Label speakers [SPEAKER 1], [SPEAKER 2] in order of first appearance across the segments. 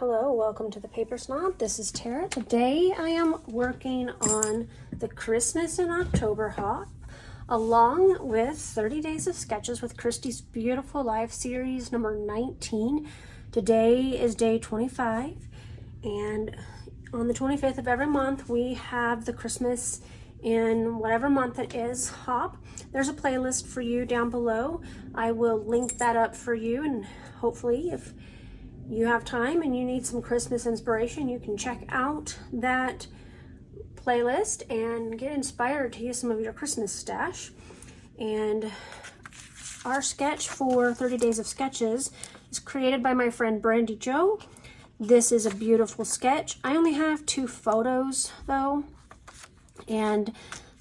[SPEAKER 1] Hello, welcome to the Paper Snob. This is Tara. Today I am working on the Christmas in October hop along with 30 Days of Sketches with Christy's Beautiful Life series number 19. Today is day 25, and on the 25th of every month we have the Christmas in whatever month it is hop. There's a playlist for you down below. I will link that up for you, and hopefully if you have time and you need some Christmas inspiration, you can check out that playlist and get inspired to use some of your Christmas stash. And our sketch for 30 Days of Sketches is created by my friend Brandy Jo. This is a beautiful sketch. I only have 2 photos though, and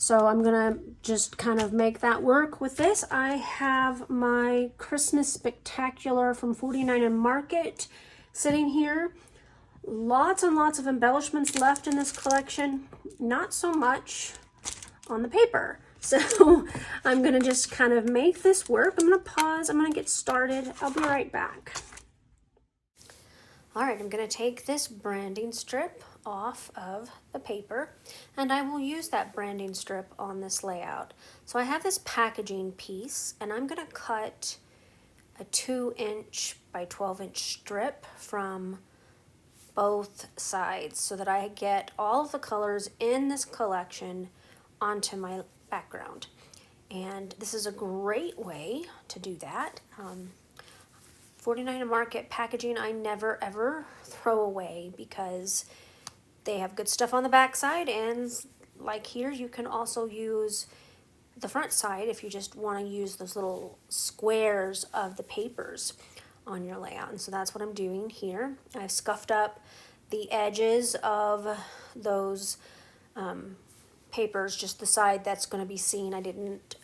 [SPEAKER 1] so I'm gonna just kind of make that work with this. I have my Christmas Spectacular from 49 Market sitting here. Lots and lots of embellishments left in this collection. Not so much on the paper. So I'm gonna just kind of make this work. I'm gonna pause, I'm gonna get started. I'll be right back. All right, I'm gonna take this branding strip off of the paper, and I will use that branding strip on this layout. So I have this packaging piece, and I'm gonna cut a 2" by 12" strip from both sides so that I get all of the colors in this collection onto my background. And this is a great way to do that. 49 Market packaging I never ever throw away because they have good stuff on the back side, and like here you can also use the front side if you just want to use those little squares of the papers on your layout. And so that's what I'm doing here. I've scuffed up the edges of those papers, just the side that's going to be seen. I didn't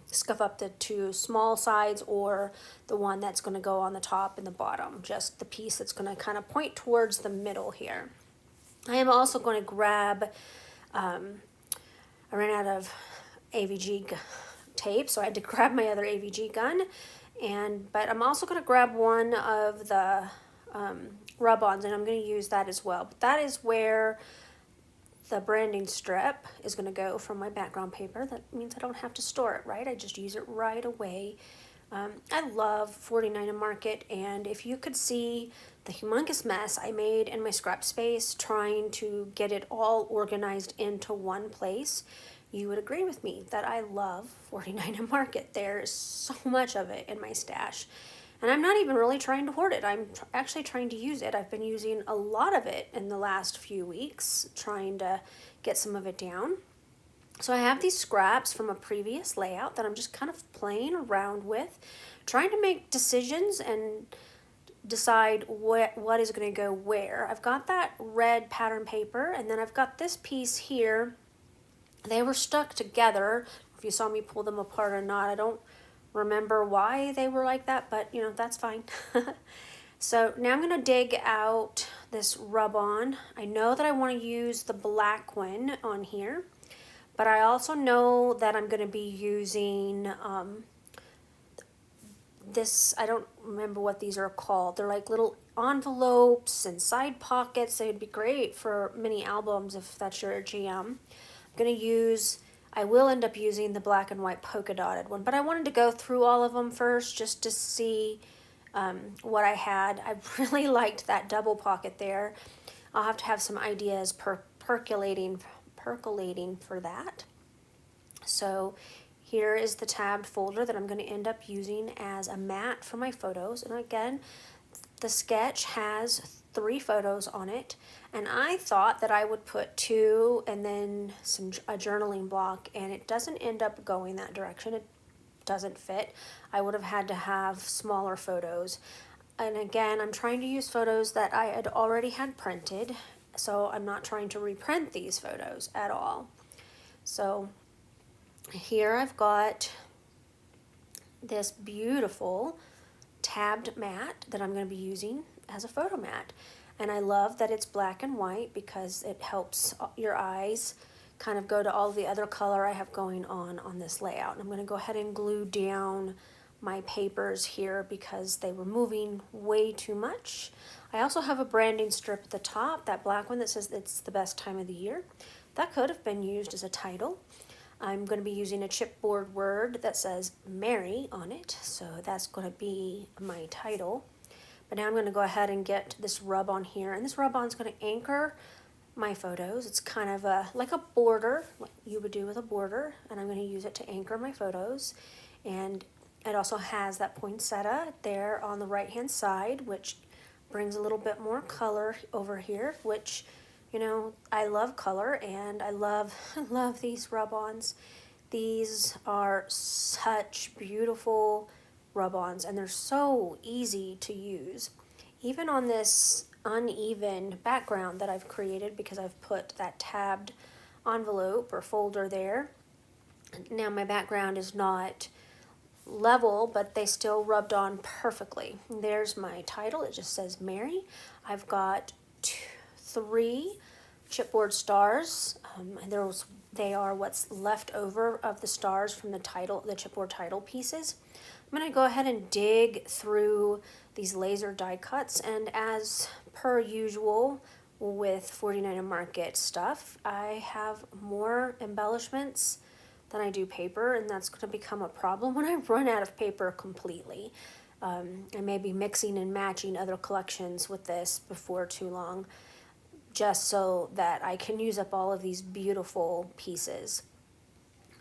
[SPEAKER 1] scuff up the 2 small sides or the one that's going to go on the top and the bottom, just the piece that's going to kind of point towards the middle here. I am also going to grab, I ran out of AVG tape, so I had to grab my other AVG gun, but I'm also going to grab one of the rub-ons, and I'm going to use that as well. But that is where the branding strip is going to go from my background paper. That means I don't have to store it, right? I just use it right away. I love 49 Market, and if you could see the humongous mess I made in my scrap space trying to get it all organized into one place, you would agree with me that I love 49 Market. There's so much of it in my stash, and I'm not even really trying to hoard it. I'm actually trying to use it. I've been using a lot of it in the last few weeks, trying to get some of it down. So I have these scraps from a previous layout that I'm just kind of playing around with, trying to make decisions and decide what is going to go where. I've got that red pattern paper, and then I've got this piece here. They were stuck together. If you saw me pull them apart or not, I don't remember why they were like that, but you know, that's fine. So now I'm going to dig out this rub-on. I know that I want to use the black one on here, but I also know that I'm going to be using this, I don't remember what these are called. They're like little envelopes and side pockets. They would be great for mini albums if that's your jam. I will end up using the black and white polka dotted one, but I wanted to go through all of them first just to see what I had. I really liked that double pocket there. I'll have to have some ideas percolating for that. So here is the tabbed folder that I'm going to end up using as a mat for my photos. And again, the sketch has 3 photos on it, and I thought that I would put 2 and then a journaling block, and it doesn't end up going that direction. It doesn't fit. I would have had to have smaller photos. And again, I'm trying to use photos that I had already had printed, so I'm not trying to reprint these photos at all. So here I've got this beautiful tabbed mat that I'm going to be using as a photo mat, and I love that it's black and white because it helps your eyes kind of go to all the other color I have going on this layout. And I'm going to go ahead and glue down my papers here because they were moving way too much. I also have a branding strip at the top, that black one that says it's the best time of the year. That could have been used as a title. I'm going to be using a chipboard word that says Mary on it, so that's going to be my title. But now I'm going to go ahead and get this rub on here, and this rub on is going to anchor my photos. It's kind of like a border, like you would do with a border, and I'm going to use it to anchor my photos. And it also has that poinsettia there on the right hand side, which brings a little bit more color over here, which, you know, I love color, and I love these rub-ons. These are such beautiful rub-ons, and they're so easy to use. Even on this uneven background that I've created, because I've put that tabbed envelope or folder there. Now my background is not level, but they still rubbed on perfectly. There's my title. It just says Mary. I've got 3 chipboard stars. They are what's left over of the stars from the chipboard title pieces. I'm going to go ahead and dig through these laser die cuts, and as per usual with 49 Market stuff, I have more embellishments than I do paper, and that's going to become a problem when I run out of paper completely. I may be mixing and matching other collections with this before too long, just so that I can use up all of these beautiful pieces.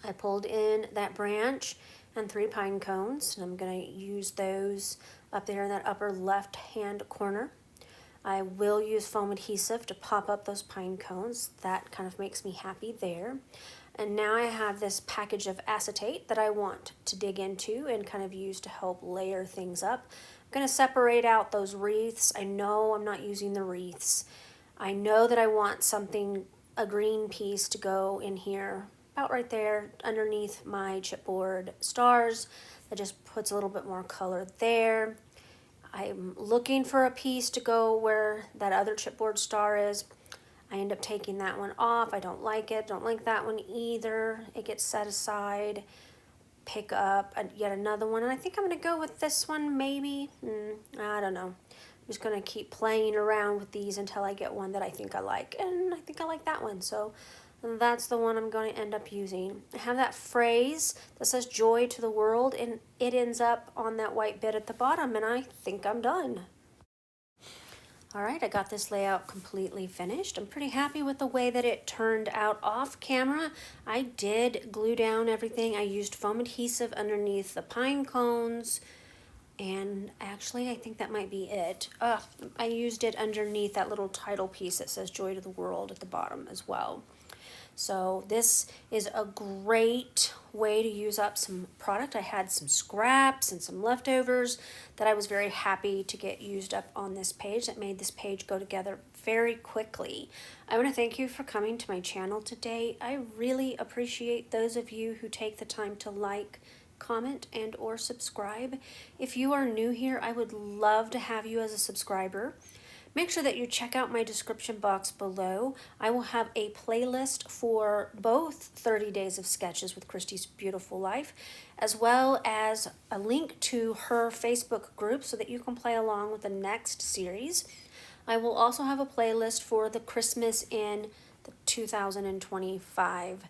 [SPEAKER 1] I pulled in that branch and 3 pine cones, and I'm going to use those up there in that upper left hand corner. I will use foam adhesive to pop up those pine cones. That kind of makes me happy there. And now I have this package of acetate that I want to dig into and kind of use to help layer things up. I'm going to separate out those wreaths. I know I'm not using the wreaths. I know that I want a green piece to go in here, about right there underneath my chipboard stars. That just puts a little bit more color there. I'm looking for a piece to go where that other chipboard star is. I end up taking that one off. I don't like it. Don't like that one either. It gets set aside. Pick up yet another one. And I think I'm going to go with this one maybe. I don't know. I'm just going to keep playing around with these until I get one that I think I like. And I think I like that one. So that's the one I'm going to end up using. I have that phrase that says joy to the world, and it ends up on that white bit at the bottom, and I think I'm done. Alright, I got this layout completely finished. I'm pretty happy with the way that it turned out off camera. I did glue down everything. I used foam adhesive underneath the pine cones, and actually I think that might be it. I used it underneath that little title piece that says Joy to the World at the bottom as well. So this is a great way to use up some product. I had some scraps and some leftovers that I was very happy to get used up on this page. That made this page go together very quickly. I want to thank you for coming to my channel today. I really appreciate those of you who take the time to like, comment, and or subscribe. If you are new here, I would love to have you as a subscriber. Make sure that you check out my description box below. I will have a playlist for both 30 Days of Sketches with Christy's Beautiful Life, as well as a link to her Facebook group so that you can play along with the next series. I will also have a playlist for the Christmas in the 2025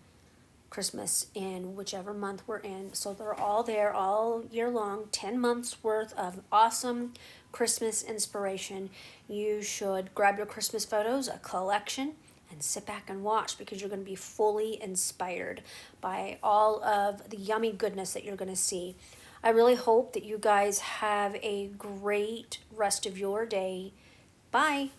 [SPEAKER 1] Christmas in whichever month we're in. So they're all there all year long, 10 months worth of awesome Christmas inspiration. You should grab your Christmas photos, a collection, and sit back and watch, because you're going to be fully inspired by all of the yummy goodness that you're going to see. I really hope that you guys have a great rest of your day. Bye.